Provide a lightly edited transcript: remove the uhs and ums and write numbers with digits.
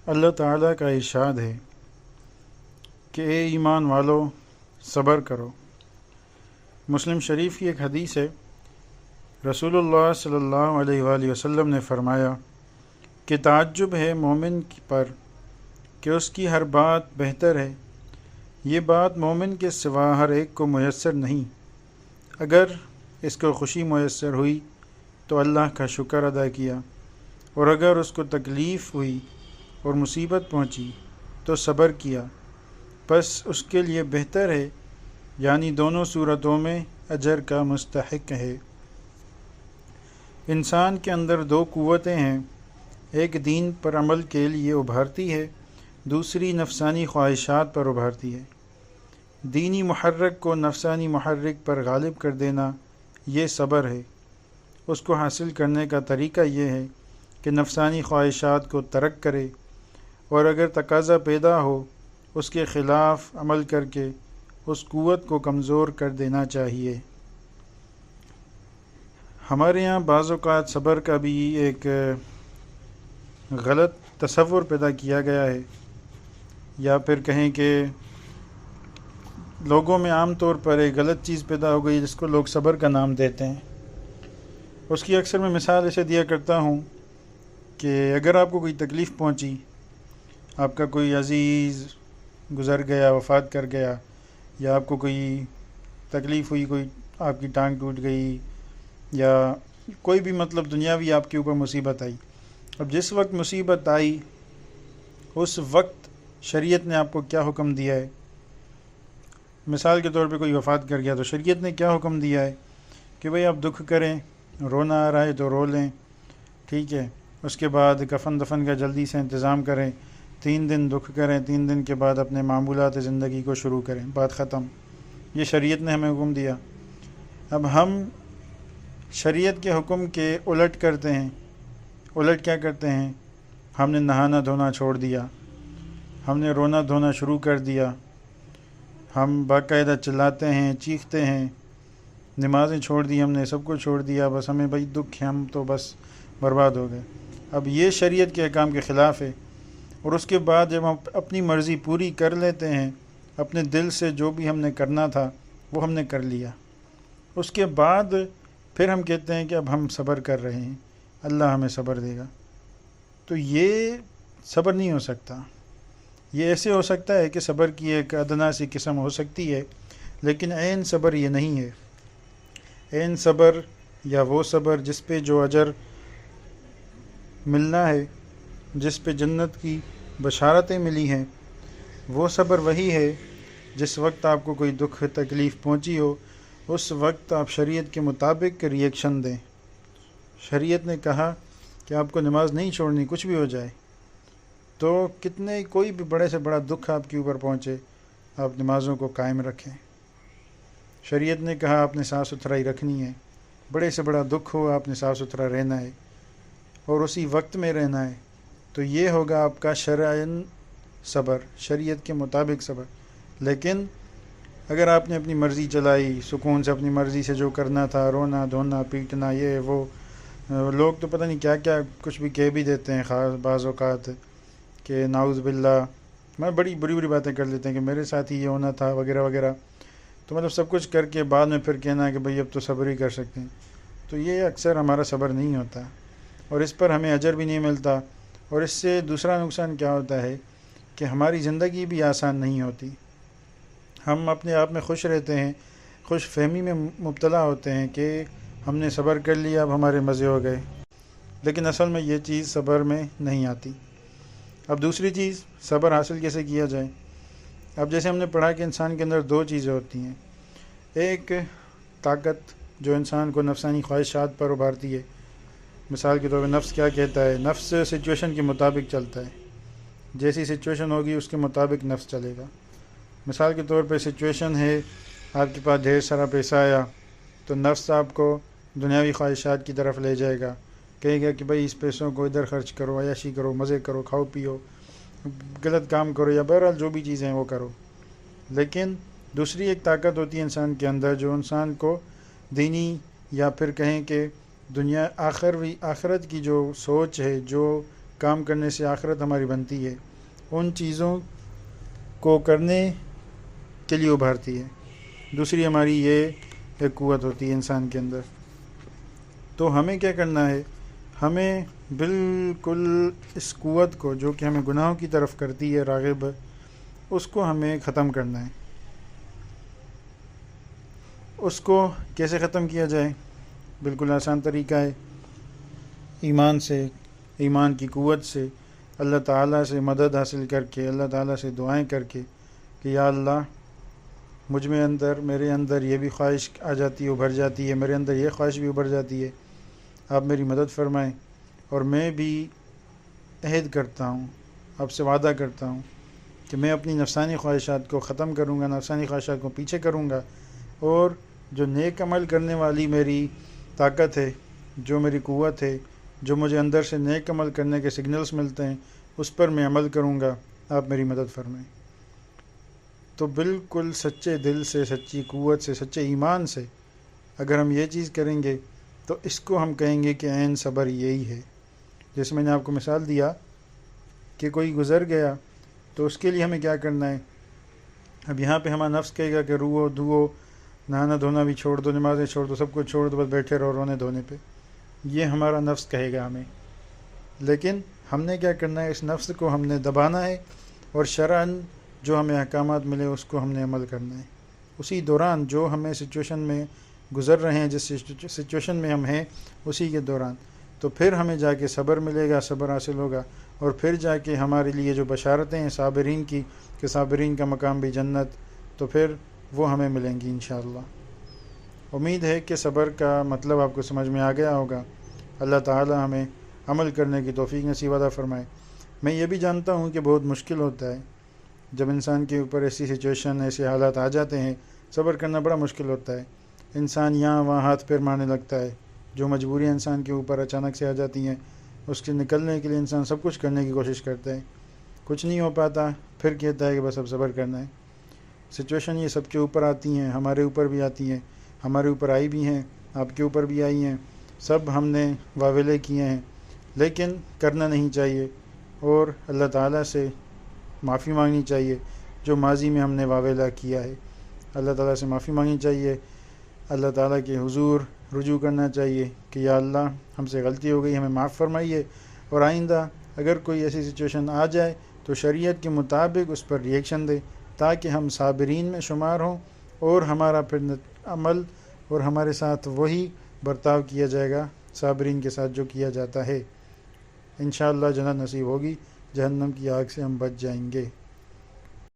اللہ تعالیٰ کا ارشاد ہے کہ اے ایمان والو صبر کرو۔ مسلم شریف کی ایک حدیث ہے، رسول اللہ صلی اللہ علیہ وآلہ وسلم نے فرمایا کہ تعجب ہے مومن پر کہ اس کی ہر بات بہتر ہے، یہ بات مومن کے سوا ہر ایک کو میسر نہیں۔ اگر اس کو خوشی میسر ہوئی تو اللہ کا شکر ادا کیا، اور اگر اس کو تکلیف ہوئی اور مصیبت پہنچی تو صبر کیا، پس اس کے لیے بہتر ہے، یعنی دونوں صورتوں میں اجر کا مستحق ہے۔ انسان کے اندر دو قوتیں ہیں، ایک دین پر عمل کے لیے ابھارتی ہے، دوسری نفسانی خواہشات پر ابھارتی ہے۔ دینی محرک کو نفسانی محرک پر غالب کر دینا یہ صبر ہے۔ اس کو حاصل کرنے کا طریقہ یہ ہے کہ نفسانی خواہشات کو ترک کرے، اور اگر تقاضا پیدا ہو اس کے خلاف عمل کر کے اس قوت کو کمزور کر دینا چاہیے۔ ہمارے یہاں بعض اوقات صبر کا بھی ایک غلط تصور پیدا کیا گیا ہے، یا پھر کہیں کہ لوگوں میں عام طور پر ایک غلط چیز پیدا ہو گئی جس کو لوگ صبر کا نام دیتے ہیں۔ اس کی اکثر میں مثال ایسے دیا کرتا ہوں کہ اگر آپ کو کوئی تکلیف پہنچی، آپ کا کوئی عزیز گزر گیا، وفات کر گیا، یا آپ کو کوئی تکلیف ہوئی، کوئی آپ کی ٹانگ ٹوٹ گئی، یا کوئی بھی مطلب دنیاوی آپ کے اوپر مصیبت آئی۔ اب جس وقت مصیبت آئی اس وقت شریعت نے آپ کو کیا حکم دیا ہے؟ مثال کے طور پہ کوئی وفات کر گیا تو شریعت نے کیا حکم دیا ہے کہ بھئی آپ دکھ کریں، رونا آ رہا ہے تو رو لیں، ٹھیک ہے، اس کے بعد کفن دفن کا جلدی سے انتظام کریں، 3 دن دکھ کریں، 3 دن کے بعد اپنے معمولات زندگی کو شروع کریں، بات ختم۔ یہ شریعت نے ہمیں حکم دیا۔ اب ہم شریعت کے حکم کے الٹ کرتے ہیں۔ الٹ کیا کرتے ہیں؟ ہم نے نہانا دھونا چھوڑ دیا، ہم نے رونا دھونا شروع کر دیا، ہم باقاعدہ چلاتے ہیں، چیختے ہیں، نمازیں چھوڑ دی، ہم نے سب کچھ چھوڑ دیا، بس ہمیں بھائی دکھ ہے، ہم تو بس برباد ہو گئے۔ اب یہ شریعت کے احکام کے خلاف ہے۔ اور اس کے بعد جب ہم اپنی مرضی پوری کر لیتے ہیں، اپنے دل سے جو بھی ہم نے کرنا تھا وہ ہم نے کر لیا، اس کے بعد پھر ہم کہتے ہیں کہ اب ہم صبر کر رہے ہیں، اللہ ہمیں صبر دے گا، تو یہ صبر نہیں ہو سکتا۔ یہ ایسے ہو سکتا ہے کہ صبر کی ایک ادنا سی قسم ہو سکتی ہے، لیکن عین صبر یہ نہیں ہے۔ عین صبر یا وہ صبر جس پہ جو اجر ملنا ہے، جس پہ جنت کی بشارتیں ملی ہیں، وہ صبر وہی ہے جس وقت آپ کو کوئی دکھ تکلیف پہنچی ہو، اس وقت آپ شریعت کے مطابق ریئیکشن دیں۔ شریعت نے کہا کہ آپ کو نماز نہیں چھوڑنی، کچھ بھی ہو جائے، تو کتنے کوئی بھی بڑے سے بڑا دکھ آپ کے اوپر پہنچے، آپ نمازوں کو قائم رکھیں۔ شریعت نے کہا آپ نے صاف ستھرائی رکھنی ہے، بڑے سے بڑا دکھ ہو آپ نے صاف ستھرا رہنا ہے اور اسی وقت میں رہنا ہے، تو یہ ہوگا آپ کا شرعاً صبر، شریعت کے مطابق صبر۔ لیکن اگر آپ نے اپنی مرضی چلائی، سکون سے اپنی مرضی سے جو کرنا تھا، رونا دھونا پیٹنا یہ وہ، لوگ تو پتہ نہیں کیا کیا کچھ بھی کہہ بھی دیتے ہیں خاص بعض اوقات کہ نعوذ باللہ، میں بڑی بری باتیں کر لیتے ہیں کہ میرے ساتھ ہی یہ ہونا تھا وغیرہ وغیرہ، تو مطلب سب کچھ کر کے بعد میں پھر کہنا ہے کہ بھئی اب تو صبر ہی کر سکتے ہیں، تو یہ اکثر ہمارا صبر نہیں ہوتا، اور اس پر ہمیں اجر بھی نہیں ملتا۔ اور اس سے دوسرا نقصان کیا ہوتا ہے کہ ہماری زندگی بھی آسان نہیں ہوتی۔ ہم اپنے آپ میں خوش رہتے ہیں، خوش فہمی میں مبتلا ہوتے ہیں کہ ہم نے صبر کر لیا، اب ہمارے مزے ہو گئے، لیکن اصل میں یہ چیز صبر میں نہیں آتی۔ اب دوسری چیز، صبر حاصل کیسے کیا جائے؟ اب جیسے ہم نے پڑھا کہ انسان کے اندر 2 چیزیں ہوتی ہیں، ایک طاقت جو انسان کو نفسانی خواہشات پر ابھارتی ہے۔ مثال کے طور پہ نفس کیا کہتا ہے؟ نفس سچویشن کے مطابق چلتا ہے، جیسی سچویشن ہوگی اس کے مطابق نفس چلے گا۔ مثال کے طور پہ سچویشن ہے آپ کے پاس ڈھیر سارا پیسہ آیا تو نفس آپ کو دنیاوی خواہشات کی طرف لے جائے گا، کہے گا کہ بھئی اس پیسوں کو ادھر خرچ کرو، عیاشی کرو، مزے کرو، کھاؤ پیو، غلط کام کرو، یا بہرحال جو بھی چیزیں ہیں وہ کرو۔ لیکن دوسری ایک طاقت ہوتی ہے انسان کے اندر جو انسان کو دینی یا پھر کہیں کہ دنیا آخرت کی جو سوچ ہے، جو کام کرنے سے آخرت ہماری بنتی ہے، ان چیزوں کو کرنے کے لیے ابھارتی ہے۔ دوسری ہماری یہ ایک قوت ہوتی ہے انسان کے اندر۔ تو ہمیں کیا کرنا ہے؟ ہمیں بالکل اس قوت کو جو کہ ہمیں گناہوں کی طرف کرتی ہے راغب، اس کو ہمیں ختم کرنا ہے۔ اس کو کیسے ختم کیا جائے؟ بالکل آسان طریقہ ہے، ایمان سے، ایمان کی قوت سے، اللہ تعالیٰ سے مدد حاصل کر کے، اللہ تعالیٰ سے دعائیں کر کے کہ یا اللہ میرے اندر یہ بھی خواہش آ جاتی ہے، ابھر جاتی ہے، میرے اندر یہ خواہش بھی ابھر جاتی ہے، آپ میری مدد فرمائیں، اور میں بھی عہد کرتا ہوں، آپ سے وعدہ کرتا ہوں کہ میں اپنی نفسانی خواہشات کو ختم کروں گا، نفسانی خواہشات کو پیچھے کروں گا، اور جو نیک عمل کرنے والی میری طاقت ہے، جو میری قوت ہے، جو مجھے اندر سے نیک عمل کرنے کے سگنلز ملتے ہیں، اس پر میں عمل کروں گا، آپ میری مدد فرمائیں۔ تو بالکل سچے دل سے، سچی قوت سے، سچے ایمان سے اگر ہم یہ چیز کریں گے تو اس کو ہم کہیں گے کہ عین صبر یہی ہے۔ جیسے میں نے آپ کو مثال دیا کہ کوئی گزر گیا تو اس کے لیے ہمیں کیا کرنا ہے؟ اب یہاں پہ ہمارا نفس کہے گا کہ روو دھوو، نہانا دھونا بھی چھوڑ دو، نمازیں چھوڑ دو، سب کچھ چھوڑ دو، بس بیٹھے رہو رونے دھونے پہ، یہ ہمارا نفس کہے گا ہمیں۔ لیکن ہم نے کیا کرنا ہے؟ اس نفس کو ہم نے دبانا ہے، اور شرعاً جو ہمیں احکامات ملے اس کو ہم نے عمل کرنا ہے۔ اسی دوران جو ہمیں سچویشن میں گزر رہے ہیں، جس سچویشن میں ہم ہیں اسی کے دوران، تو پھر ہمیں جا کے صبر ملے گا، صبر حاصل ہوگا، اور پھر جا کے ہمارے لیے جو بشارتیں ہیں صابرین کی کہ صابرین کا مقام بھی جنت، تو پھر وہ ہمیں ملیں گی انشاءاللہ۔ امید ہے کہ صبر کا مطلب آپ کو سمجھ میں آ گیا ہوگا۔ اللہ تعالی ہمیں عمل کرنے کی توفیق نصیب عطا فرمائے۔ میں یہ بھی جانتا ہوں کہ بہت مشکل ہوتا ہے جب انسان کے اوپر ایسی سچویشن، ایسے حالات آ جاتے ہیں، صبر کرنا بڑا مشکل ہوتا ہے۔ انسان یہاں وہاں ہاتھ پیر مارنے لگتا ہے، جو مجبوریاں انسان کے اوپر اچانک سے آ جاتی ہیں اس کے نکلنے کے لیے انسان سب کچھ کرنے کی کوشش کرتا ہے، کچھ نہیں ہو پاتا، پھر کہتا ہے کہ بس اب صبر کرنا ہے۔ سچویشن یہ سب کے اوپر آتی ہیں، ہمارے اوپر بھی آتی ہیں، ہمارے اوپر آئی بھی ہیں، آپ کے اوپر بھی آئی ہیں، سب ہم نے واویلے کیے ہیں، لیکن کرنا نہیں چاہیے، اور اللہ تعالیٰ سے معافی مانگنی چاہیے جو ماضی میں ہم نے واویلا کیا ہے۔ اللہ تعالیٰ سے معافی مانگنی چاہیے، اللہ تعالیٰ کے حضور رجوع کرنا چاہیے کہ یا اللہ ہم سے غلطی ہو گئی، ہمیں معاف فرمائیے، اور آئندہ اگر کوئی ایسی سچویشن آ جائے تو شریعت کے مطابق اس پر ریئیکشن دے، تاکہ ہم صابرین میں شمار ہوں، اور ہمارا پھر عمل اور ہمارے ساتھ وہی برتاؤ کیا جائے گا صابرین کے ساتھ جو کیا جاتا ہے۔ انشاءاللہ جنت نصیب ہوگی، جہنم کی آگ سے ہم بچ جائیں گے۔